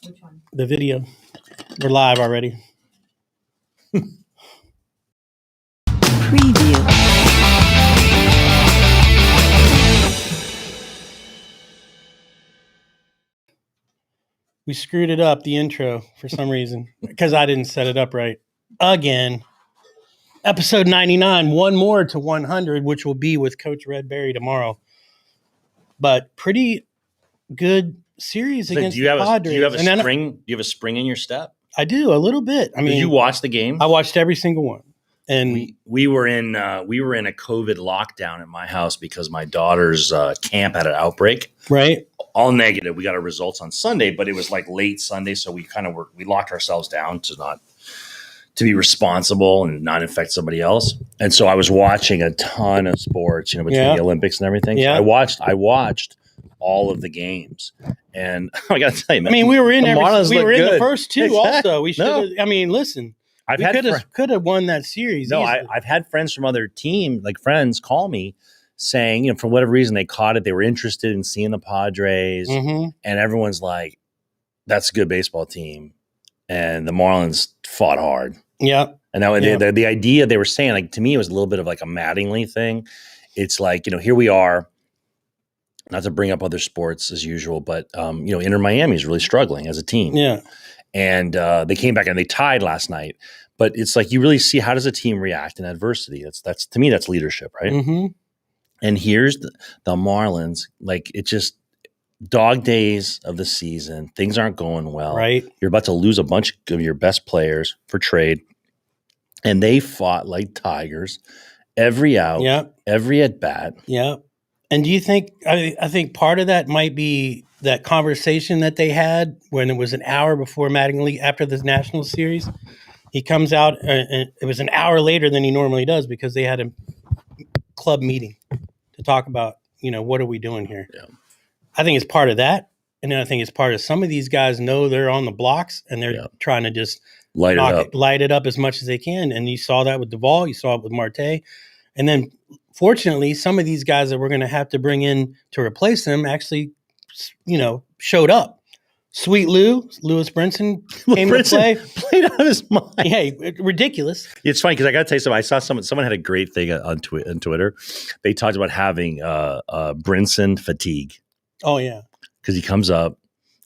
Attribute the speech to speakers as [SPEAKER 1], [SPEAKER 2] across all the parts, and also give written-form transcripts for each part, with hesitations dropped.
[SPEAKER 1] Which one?
[SPEAKER 2] The video. We're live already.
[SPEAKER 3] Preview.
[SPEAKER 2] We screwed it up, the intro, for some reason, because I didn't set it up right. Again. Episode 99, one more to 100, which will be with Coach Redberry tomorrow. But pretty good series against the Padres.
[SPEAKER 4] Do you have a spring in your step?
[SPEAKER 2] I do, a little bit. I mean,
[SPEAKER 4] did you watch the game?
[SPEAKER 2] I watched every single one. And
[SPEAKER 4] we were in a COVID lockdown at my house because my daughter's camp had an outbreak.
[SPEAKER 2] Right.
[SPEAKER 4] All negative. We got our results on Sunday, but it was like late Sunday, so we locked ourselves down to be responsible and not infect somebody else. And so I was watching a ton of sports, between the Olympics and everything.
[SPEAKER 2] Yeah.
[SPEAKER 4] So I watched all of the games. And I got to tell you, man,
[SPEAKER 2] we were in
[SPEAKER 4] the
[SPEAKER 2] first two also. We should have, listen. We could have won that series.
[SPEAKER 4] No, I've had friends from other teams, like friends, call me saying, for whatever reason, they caught it. They were interested in seeing the Padres.
[SPEAKER 2] Mm-hmm.
[SPEAKER 4] And everyone's like, that's a good baseball team. And the Marlins fought hard.
[SPEAKER 2] Yeah.
[SPEAKER 4] And that the idea they were saying, like, to me, it was a little bit of like a Mattingly thing. It's like, here we are, not to bring up other sports as usual, but, Inter Miami is really struggling as a team.
[SPEAKER 2] Yeah.
[SPEAKER 4] And they came back and they tied last night. But it's like, you really see, how does a team react in adversity? That's to me, that's leadership, right?
[SPEAKER 2] Mm-hmm.
[SPEAKER 4] And here's the Marlins, like, it's just dog days of the season. Things aren't going well.
[SPEAKER 2] Right.
[SPEAKER 4] You're about to lose a bunch of your best players for trade. And they fought like tigers every out, every at bat.
[SPEAKER 2] Yeah. And do you think, I think part of that might be that conversation that they had when it was an hour before Mattingly, after this national series, he comes out and it was an hour later than he normally does because they had a club meeting to talk about, what are we doing here?
[SPEAKER 4] Yeah.
[SPEAKER 2] I think it's part of that. And then I think it's part of some of these guys know they're on the blocks and they're trying to just light it up as much as they can. And you saw that with Duvall, you saw it with Marte. And then fortunately, some of these guys that we're going to have to bring in to replace them actually, showed up. Sweet Lewis Brinson came to play.
[SPEAKER 4] Played out of his mind.
[SPEAKER 2] Yeah, ridiculous.
[SPEAKER 4] It's funny because I got to tell you something. I saw someone had a great thing on Twitter. They talked about having Brinson fatigue.
[SPEAKER 2] Oh, yeah.
[SPEAKER 4] Because he comes up,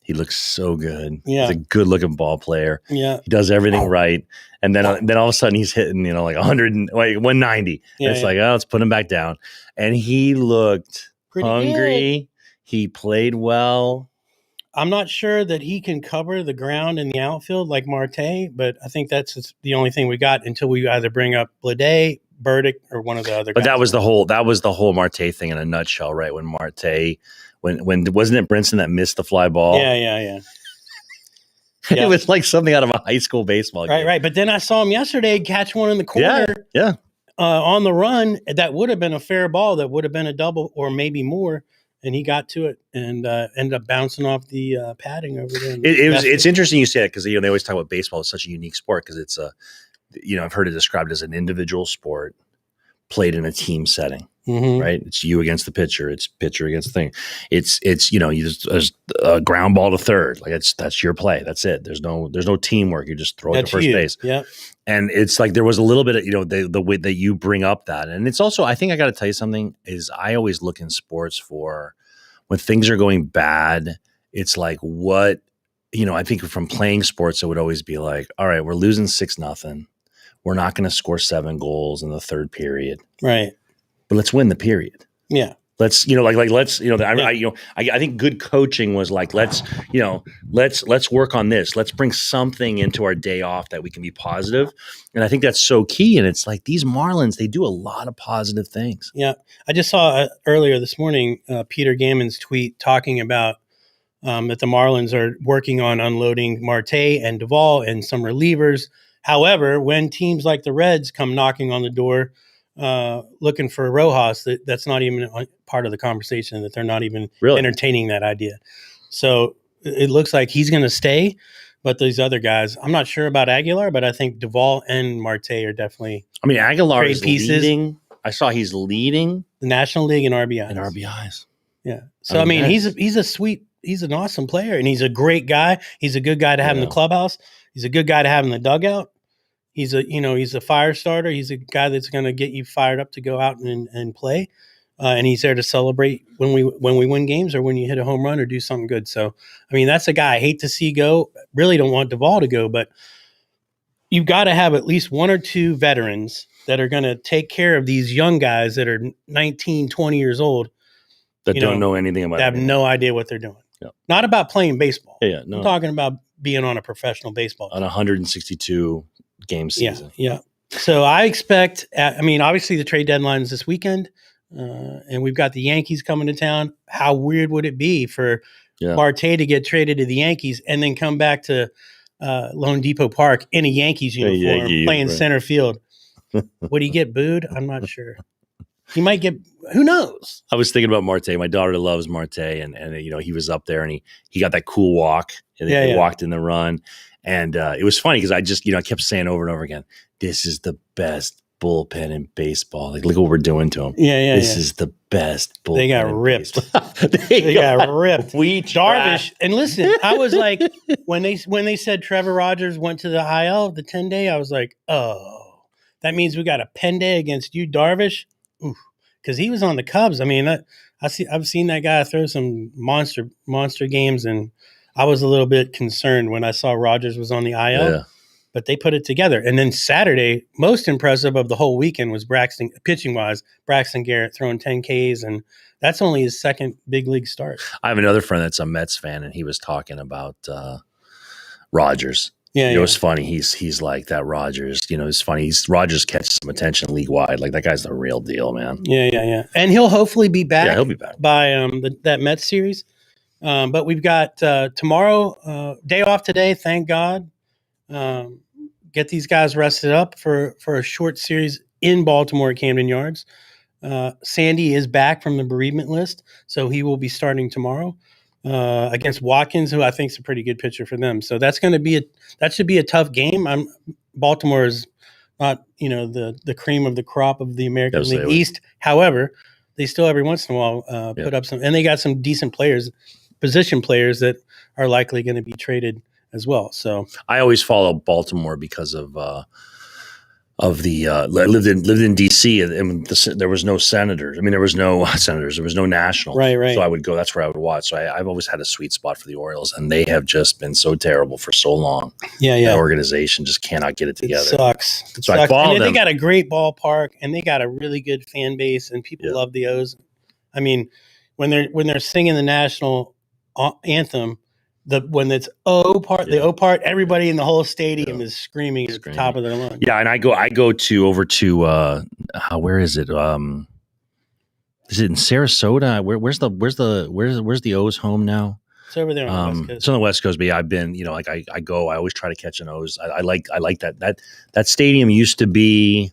[SPEAKER 4] he looks so good.
[SPEAKER 2] Yeah.
[SPEAKER 4] He's a good-looking ball player.
[SPEAKER 2] Yeah.
[SPEAKER 4] He does everything right. And then all of a sudden he's hitting, like 190.
[SPEAKER 2] Yeah,
[SPEAKER 4] and it's like, let's put him back down. And he looked
[SPEAKER 2] pretty
[SPEAKER 4] hungry.
[SPEAKER 2] Good.
[SPEAKER 4] He played well.
[SPEAKER 2] I'm not sure that he can cover the ground in the outfield like Marte, but I think that's the only thing we got until we either bring up Blade, Burdick, or one of the other guys.
[SPEAKER 4] But that was the whole Marte thing in a nutshell, right? When Marte, when wasn't it Brinson that missed the fly ball?
[SPEAKER 2] Yeah.
[SPEAKER 4] It was like something out of a high school baseball game.
[SPEAKER 2] Right. But then I saw him yesterday catch one in the corner.
[SPEAKER 4] Yeah.
[SPEAKER 2] On the run, that would have been a fair ball. That would have been a double or maybe more. And he got to it and ended up bouncing off the padding over there.
[SPEAKER 4] It's interesting you say that because they always talk about baseball as such a unique sport because it's I've heard it described as an individual sport played in a team setting.
[SPEAKER 2] Mm-hmm.
[SPEAKER 4] Right? It's you against the pitcher. It's pitcher against the thing. It's there's a ground ball to third. Like that's your play. That's it. There's no teamwork. You just throw it to first base.
[SPEAKER 2] Yeah.
[SPEAKER 4] And it's like there was a little bit of the way that you bring up that, and it's also I think I got to tell you something is I always look in sports for when things are going bad. It's like what I think from playing sports it would always be like, all right, we're losing 6-0. We're not going to score 7 goals in the third period.
[SPEAKER 2] Right.
[SPEAKER 4] But let's win the period.
[SPEAKER 2] Yeah.
[SPEAKER 4] Let's, I think good coaching was like, let's work on this. Let's bring something into our day off that we can be positive. And I think that's so key. And it's like these Marlins, they do a lot of positive things.
[SPEAKER 2] Yeah. I just saw earlier this morning, Peter Gammon's tweet talking about that the Marlins are working on unloading Marte and Duvall and some relievers. However, when teams like the Reds come knocking on the door, looking for Rojas, that's not even part of the conversation, that they're not even entertaining that idea. So it looks like he's going to stay, but these other guys, I'm not sure about Aguilar, but I think Duvall and Marte are definitely
[SPEAKER 4] Aguilar is leading. I saw he's leading
[SPEAKER 2] the National League in RBIs.
[SPEAKER 4] In RBIs.
[SPEAKER 2] Yeah. So, he's a sweet he's an awesome player, and he's a great guy. He's a good guy to have in the clubhouse. He's a good guy to have in the dugout. He's a fire starter. He's a guy that's going to get you fired up to go out and play. And he's there to celebrate when we win games or when you hit a home run or do something good. So, I mean, that's a guy I hate to see go. Really don't want Duvall to go, but you've got to have at least one or two veterans that are going to take care of these young guys that are 19, 20 years old.
[SPEAKER 4] That don't know anything about it.
[SPEAKER 2] That have no idea what they're doing.
[SPEAKER 4] Yeah.
[SPEAKER 2] Not about playing baseball.
[SPEAKER 4] Yeah, no.
[SPEAKER 2] I'm talking about being on a professional baseball team.
[SPEAKER 4] On a 162 game season.
[SPEAKER 2] Yeah. So I expect, obviously the trade deadline is this weekend, and we've got the Yankees coming to town. How weird would it be for Marte to get traded to the Yankees and then come back to Lone Depot Park in a Yankees uniform playing center field? Would he get booed? I'm not sure. He might get, who knows?
[SPEAKER 4] I was thinking about Marte. My daughter loves Marte, and he was up there, and he got that cool walk, and he walked in the run. And it was funny because I just, I kept saying over and over again, this is the best bullpen in baseball. Like, look what we're doing to him. This is the best bullpen.
[SPEAKER 2] They got ripped. They got ripped. Darvish. And listen, I was like, when they said Trevor Rogers went to the IL, the 10-day, I was like, oh, that means we got a pen day against you, Darvish. Oof. Because he was on the Cubs. I mean, I've seen that guy throw some monster games, and I was a little bit concerned when I saw Rogers was on the IL, but they put it together. And then Saturday, most impressive of the whole weekend was pitching-wise, Braxton Garrett throwing 10 Ks, and that's only his second big league start.
[SPEAKER 4] I have another friend that's a Mets fan, and he was talking about Rogers.
[SPEAKER 2] Yeah,
[SPEAKER 4] it was funny. He's like that Rogers. It's funny. Rogers catches some attention league wide. Like, that guy's the real deal, man.
[SPEAKER 2] Yeah. And he'll hopefully be back.
[SPEAKER 4] Yeah, he'll be back
[SPEAKER 2] by that Mets series. But we've got tomorrow, day off today. Thank God. Get these guys rested up for a short series in Baltimore at Camden Yards. Sandy is back from the bereavement list, so he will be starting tomorrow against Watkins, who I think is a pretty good pitcher for them. So that should be a tough game. Baltimore is not the cream of the crop of the American League East. However, they still every once in a while put up some, and they got some decent players, position players that are likely going to be traded as well. So
[SPEAKER 4] I always follow Baltimore because of the lived in DC, and there was no senators. I mean, there was no senators. There was no nationals.
[SPEAKER 2] Right.
[SPEAKER 4] So I would go. That's where I would watch. So I've always had a sweet spot for the Orioles, and they have just been so terrible for so long.
[SPEAKER 2] Yeah.
[SPEAKER 4] That organization just cannot get it together.
[SPEAKER 2] It sucks.
[SPEAKER 4] So I follow them.
[SPEAKER 2] They got a great ballpark, and they got a really good fan base, and people love the O's. I mean, when they're singing the national anthem, when it's the O part, everybody in the whole stadium is screaming at the top of their lungs.
[SPEAKER 4] Yeah, and I go over to where is it? Is it in Sarasota? Where's the O's home now?
[SPEAKER 2] It's over there on the West Coast.
[SPEAKER 4] It's on the West Coast, but yeah, I've been, I always try to catch an O's. I like that stadium used to be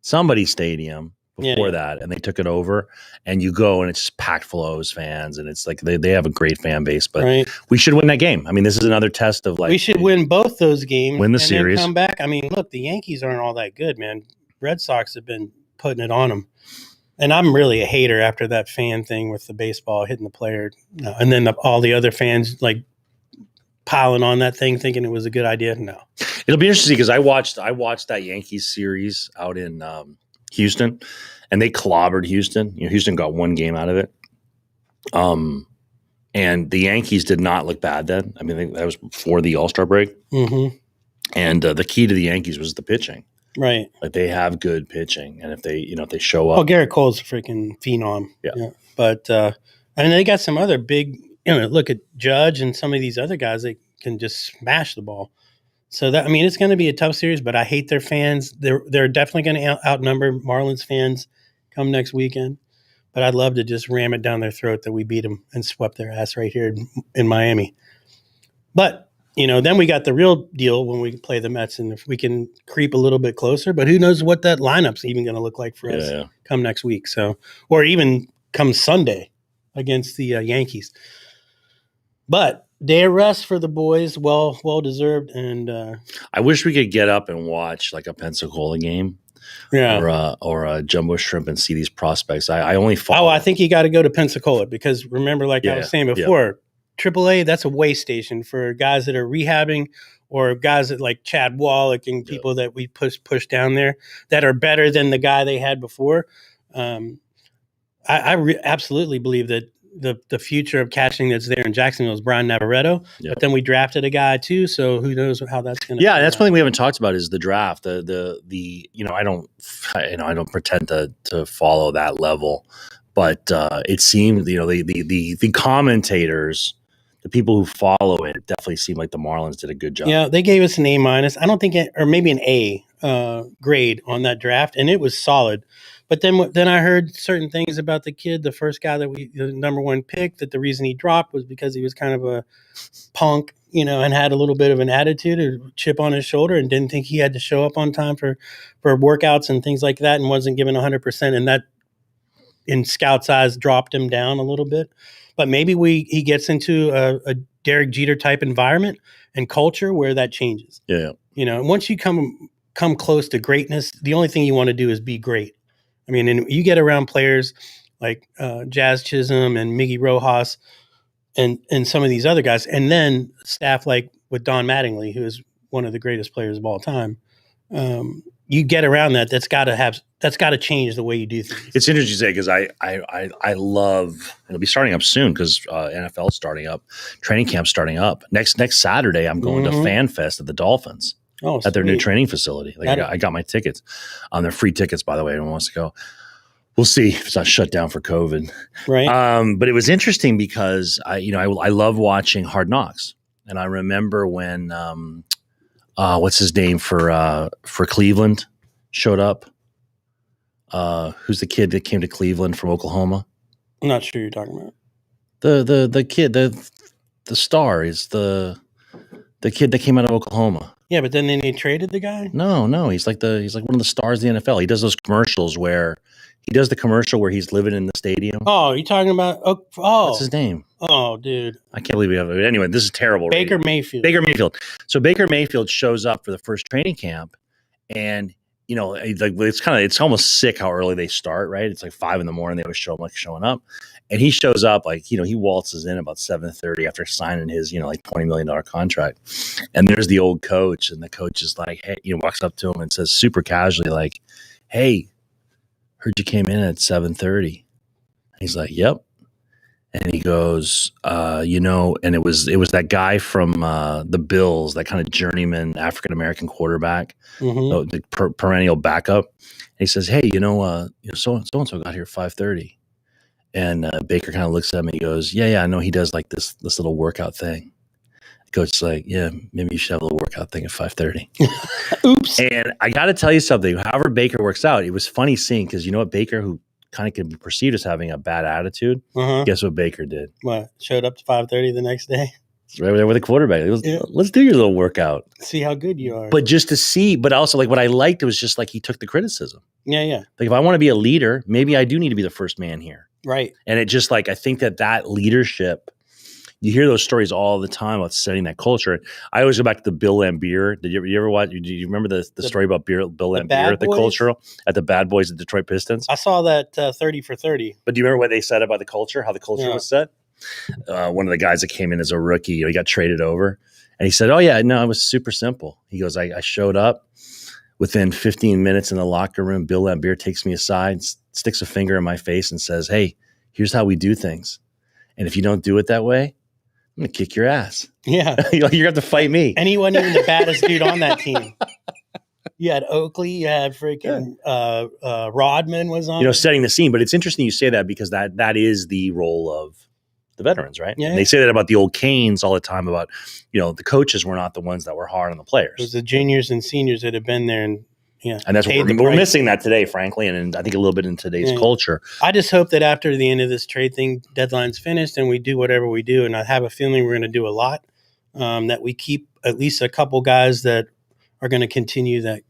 [SPEAKER 4] somebody's stadium before that, and they took it over, and you go and it's just packed full of O's fans, and it's like they have a great fan base, but we should win that game. I mean, this is another test of we
[SPEAKER 2] should win both those games,
[SPEAKER 4] win the
[SPEAKER 2] and
[SPEAKER 4] series,
[SPEAKER 2] then come back. I mean, look, the Yankees aren't all that good, man. Red Sox have been putting it on them. And I'm really a hater after that fan thing with the baseball hitting the player, and then all the other fans like piling on that thing, thinking it was a good idea. No,
[SPEAKER 4] it'll be interesting because I watched that Yankees series out in Houston, and they clobbered Houston. Houston got one game out of it, and the Yankees did not look bad then. I mean, that was before the All-Star break, and the key to the Yankees was the pitching.
[SPEAKER 2] Right.
[SPEAKER 4] Like, they have good pitching, and if they show up.
[SPEAKER 2] Oh, Garrett Cole's a freaking phenom. Yeah. But and they got some other big, look at Judge and some of these other guys that can just smash the ball. So it's going to be a tough series, but I hate their fans. They're definitely going to outnumber Marlins fans come next weekend. But I'd love to just ram it down their throat that we beat them and swept their ass right here in Miami. But then we got the real deal when we play the Mets, and if we can creep a little bit closer, but who knows what that lineup's even going to look like for us come next week. So, or even come Sunday against the Yankees. But day of rest for the boys, well deserved. And
[SPEAKER 4] I wish we could get up and watch like a Pensacola game, or a Jumbo Shrimp and see these prospects. I only follow.
[SPEAKER 2] I think you got to go to Pensacola because remember, like I was saying before. AAA, that's a way station for guys that are rehabbing or guys that like Chad Wallach and people that we push down there that are better than the guy they had before. I absolutely believe that the future of catching that's there in Jacksonville is Brian Navarreto, but then we drafted a guy too, so who knows how that's going to.
[SPEAKER 4] Yeah, that's one thing we haven't talked about is the draft. The I don't pretend to follow that level, but it seemed the commentators, the people who follow it, definitely seem like the Marlins did a good job.
[SPEAKER 2] Yeah, they gave us an A-, I don't think, or maybe an A grade on that draft, and it was solid. But then I heard certain things about the kid, the first guy the number one pick, that the reason he dropped was because he was kind of a punk, and had a little bit of an attitude, a chip on his shoulder, and didn't think he had to show up on time for workouts and things like that, and wasn't given 100%. And that, in scouts' eyes, dropped him down a little bit. But maybe he gets into a Derek Jeter type environment and culture where that changes.
[SPEAKER 4] Yeah.
[SPEAKER 2] And once you come close to greatness, the only thing you want to do is be great. I mean, and you get around players like Jazz Chisholm and Miggy Rojas and some of these other guys, and then staff like with Don Mattingly, who is one of the greatest players of all time. You get around that. That's got to change the way you do things.
[SPEAKER 4] It's interesting to say because I love it'll be starting up soon because NFL is starting up, training camp starting up next Saturday. I'm going to Fan Fest at the Dolphins.
[SPEAKER 2] Oh,
[SPEAKER 4] at their new training facility. I got my tickets. They're free tickets, by the way. Anyone wants to go. We'll see if it's not shut down for COVID.
[SPEAKER 2] Right.
[SPEAKER 4] But it was interesting because I love watching Hard Knocks, and I remember when what's his name for Cleveland showed up. Who's the kid that came to Cleveland from Oklahoma?
[SPEAKER 2] I'm not sure who you're talking about.
[SPEAKER 4] The kid, the star is the kid that came out of Oklahoma.
[SPEAKER 2] Yeah, but then they traded the guy?
[SPEAKER 4] No. He's like one of the stars of the NFL. He does those commercials where he's living in the stadium.
[SPEAKER 2] Oh, you're talking about
[SPEAKER 4] what's his name?
[SPEAKER 2] Oh, dude.
[SPEAKER 4] I can't believe we have it. Anyway, this is terrible.
[SPEAKER 2] Baker Mayfield.
[SPEAKER 4] So Baker Mayfield shows up for the first training camp, and it's almost sick how early they start, right? It's like 5 a.m. They always show him like showing up. And he shows up he waltzes in about 7:30 after signing his, like $20 million contract. And there's the old coach, and the coach is like, hey, walks up to him and says super casually, like, hey, heard you came in at 7:30. He's like, yep. And he goes, and it was that guy from the Bills, that kind of journeyman African-American quarterback, the perennial backup. And he says, hey, so-and-so got here at 5:30. And Baker kind of looks at me and he goes, yeah, I know he does like this little workout thing. The coach's like, yeah, maybe you should have a little workout thing at 5:30.
[SPEAKER 2] Oops.
[SPEAKER 4] And I got to tell you something. However Baker works out, it was funny seeing, because Baker, who kind of could be perceived as having a bad attitude, guess what Baker did?
[SPEAKER 2] What? Showed up to 5:30 the next day?
[SPEAKER 4] It's right there with the quarterback. Let's do your little workout.
[SPEAKER 2] See how good you are.
[SPEAKER 4] But just to see, but also like what I liked was just like he took the criticism.
[SPEAKER 2] Yeah.
[SPEAKER 4] Like if I want to be a leader, maybe I do need to be the first man here.
[SPEAKER 2] Right.
[SPEAKER 4] And it just like, I think that leadership, you hear those stories all the time about setting that culture. I always go back to the Bill Laimbeer. Did you ever watch? Do you remember the story about Bill Laimbeer at the cultural at the Bad Boys at Detroit Pistons?
[SPEAKER 2] I saw that 30 for 30.
[SPEAKER 4] But do you remember what they said about the culture? How the culture was set? One of the guys that came in as a rookie, he got traded over, and he said, "Oh yeah, no, it was super simple." He goes, "I showed up within 15 minutes in the locker room. Bill Laimbeer takes me aside, sticks a finger in my face, and says, 'Hey, here's how we do things. And if you don't do it that way, I'm going to kick your ass.'"
[SPEAKER 2] Yeah.
[SPEAKER 4] You're going to have to fight me.
[SPEAKER 2] And he wasn't even the baddest dude on that team. You had Oakley, you had freaking Rodman was on.
[SPEAKER 4] Setting the scene. But it's interesting you say that because that is the role of the veterans, right?
[SPEAKER 2] Yeah.
[SPEAKER 4] And they say that about the old Canes all the time about, the coaches were not the ones that were hard on the players.
[SPEAKER 2] It was the juniors and seniors that have been there and
[SPEAKER 4] and that's what we're missing that today, frankly, and I think a little bit in today's culture.
[SPEAKER 2] I just hope that after the end of this trade thing, deadline's finished, and we do whatever we do, and I have a feeling we're going to do a lot, that we keep at least a couple guys that are going to continue that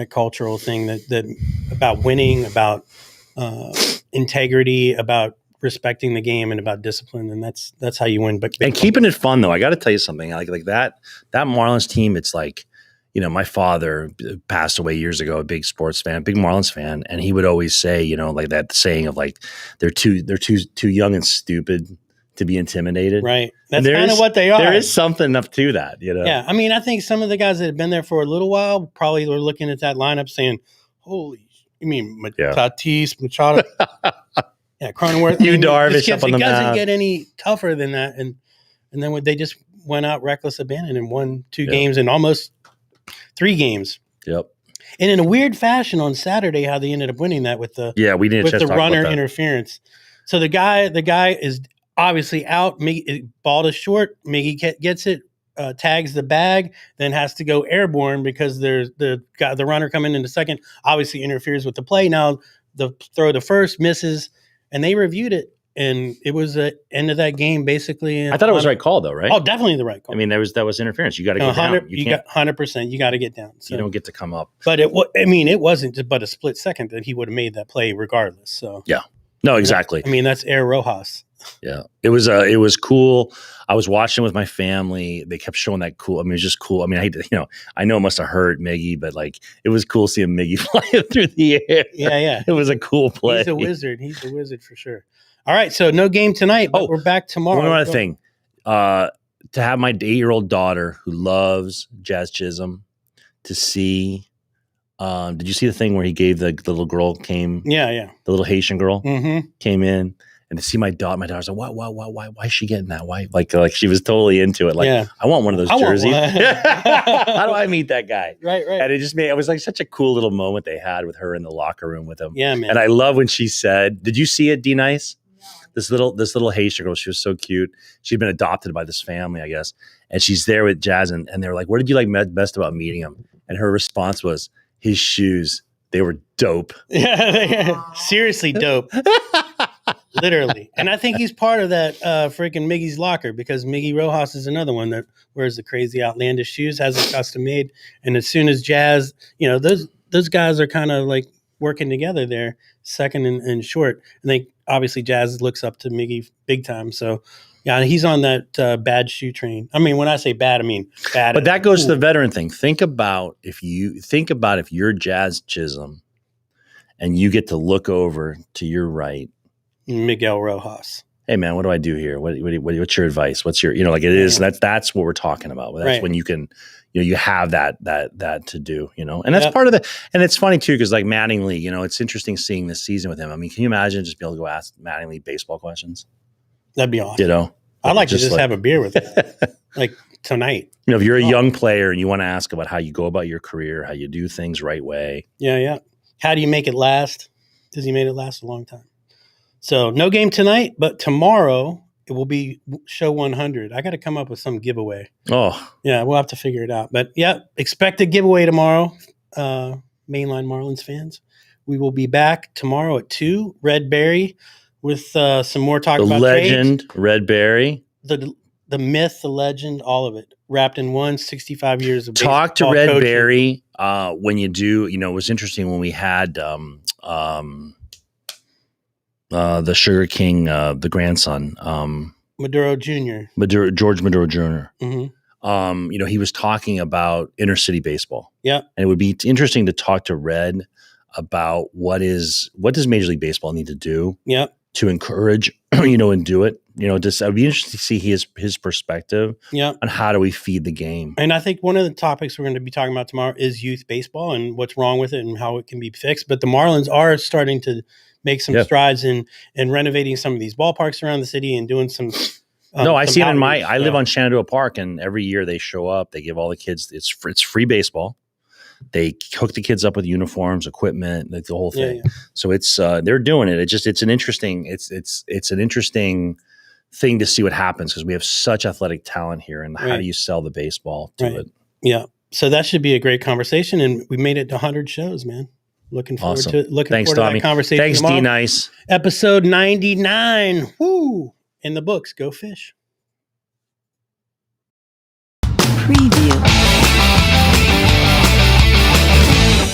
[SPEAKER 2] cultural thing that about winning, about integrity, about respecting the game, and about discipline, and that's how you win. But
[SPEAKER 4] keeping it fun, though, I got to tell you something. Like that Marlins team, it's like, my father passed away years ago, a big sports fan, a big Marlins fan, and he would always say, like that saying of like they're too young and stupid to be intimidated.
[SPEAKER 2] Right. That's kind of what they are.
[SPEAKER 4] There is something up to that, you know?
[SPEAKER 2] Yeah. I mean, I think some of the guys that have been there for a little while probably were looking at that lineup saying, holy, you mean Tatis, Machado? Yeah, Cronenworth.
[SPEAKER 4] Darvish up on the
[SPEAKER 2] It doesn't
[SPEAKER 4] map.
[SPEAKER 2] get any tougher than that. And then when they just went out reckless abandon and won 2 games and almost 3 games.
[SPEAKER 4] Yep.
[SPEAKER 2] And in a weird fashion on Saturday, how they ended up winning that with the
[SPEAKER 4] we didn't
[SPEAKER 2] with the runner interference. So the guy is obviously out. Ball is short. Miggy gets it, tags the bag, then has to go airborne because there's the runner coming into second obviously interferes with the play. Now the throw to first misses, and they reviewed it, and it was the end of that game basically.
[SPEAKER 4] I thought it was the right call though, right?
[SPEAKER 2] Oh, definitely the right call.
[SPEAKER 4] I mean, that was interference. You got to get down.
[SPEAKER 2] You got 100%. You got to get down. So.
[SPEAKER 4] You don't get to come up.
[SPEAKER 2] But it wasn't just but a split second that he would have made that play regardless. So
[SPEAKER 4] yeah, no, exactly.
[SPEAKER 2] I mean, that's Air Rojas.
[SPEAKER 4] Yeah, it was cool. I was watching with my family. They kept showing that cool. I mean, it was just cool. I mean, I know it must have hurt Miggy, but like it was cool seeing Miggy flying through the air.
[SPEAKER 2] Yeah.
[SPEAKER 4] It was a cool play.
[SPEAKER 2] He's a wizard. He's a wizard for sure. All right, so no game tonight, but we're back tomorrow.
[SPEAKER 4] One other thing, to have my 8-year-old daughter who loves Jazz Chisholm to see. Did you see the thing where he gave the little girl came?
[SPEAKER 2] Yeah.
[SPEAKER 4] The little Haitian girl came in. And to see my daughter's like, why is she getting that? Why? Like she was totally into it. Like, I want one of those jerseys. How do I meet that guy?
[SPEAKER 2] Right.
[SPEAKER 4] And it was like such a cool little moment they had with her in the locker room with him.
[SPEAKER 2] Yeah, man.
[SPEAKER 4] And I love when she said, did you see it, D Nice? This little Haitian girl, she was so cute. She'd been adopted by this family, I guess. And she's there with Jazz, and they were like, what did you like best about meeting him? And her response was, his shoes. They were dope.
[SPEAKER 2] Yeah, seriously dope. Literally. And I think he's part of that freaking Miggy's locker, because Miggy Rojas is another one that wears the crazy outlandish shoes, has it custom made. And as soon as Jazz, those guys are kind of like working together there, second and short. And they obviously Jazz looks up to Miggy big time. So yeah, he's on that bad shoe train. I mean, when I say bad, I mean bad.
[SPEAKER 4] But that goes to the veteran thing. Think about if you're Jazz Chisholm and you get to look over to your right,
[SPEAKER 2] Miguel Rojas.
[SPEAKER 4] Hey man, what do I do here? What's your advice? What's your, it is, that's what we're talking about. That's when you can, you have that to do, and that's part of the, and it's funny too, because like Mattingly, it's interesting seeing this season with him. I mean, can you imagine just being able to go ask Mattingly baseball questions?
[SPEAKER 2] That'd be awesome. I'd like to just have a beer with him, like tonight.
[SPEAKER 4] If you're a young player and you want to ask about how you go about your career, how you do things right way.
[SPEAKER 2] Yeah. How do you make it last? Because he made it last a long time. So no game tonight, but tomorrow it will be show 100. I got to come up with some giveaway.
[SPEAKER 4] Oh.
[SPEAKER 2] Yeah, we'll have to figure it out. But yeah, expect a giveaway tomorrow, Mainline Marlins fans. We will be back tomorrow at 2, Red Berry, with some more talk about
[SPEAKER 4] legend,
[SPEAKER 2] trades.
[SPEAKER 4] Red Berry.
[SPEAKER 2] The myth, the legend, all of it wrapped in one. 65 years of
[SPEAKER 4] talk to Red Berry when you do. It was interesting when we had the Sugar King, the grandson,
[SPEAKER 2] Maduro Jr.
[SPEAKER 4] George Maduro Jr.
[SPEAKER 2] Mm-hmm.
[SPEAKER 4] He was talking about inner city baseball.
[SPEAKER 2] Yeah, and
[SPEAKER 4] it would be interesting to talk to Red about what does Major League Baseball need to do.
[SPEAKER 2] Yeah.
[SPEAKER 4] To encourage, and do it. I'd be interested to see his perspective.
[SPEAKER 2] Yeah.
[SPEAKER 4] On how do we feed the game.
[SPEAKER 2] And I think one of the topics we're going to be talking about tomorrow is youth baseball and what's wrong with it and how it can be fixed. But the Marlins are starting to make some strides in renovating some of these ballparks around the city and doing some.
[SPEAKER 4] I see it in I live on Shenandoah Park, and every year they show up. They give all the kids it's free baseball. They hook the kids up with uniforms, equipment, like the whole thing. Yeah. So it's they're doing it. It's an interesting thing to see what happens, because we have such athletic talent here, and how do you sell the baseball to it?
[SPEAKER 2] Yeah. So that should be a great conversation, and we made it to 100 shows, man. Looking forward to it. Thanks, forward to that conversation.
[SPEAKER 4] Thanks,
[SPEAKER 2] tomorrow.
[SPEAKER 4] D Nice.
[SPEAKER 2] Episode 99. Woo! In the books. Go Fish.
[SPEAKER 1] Preview.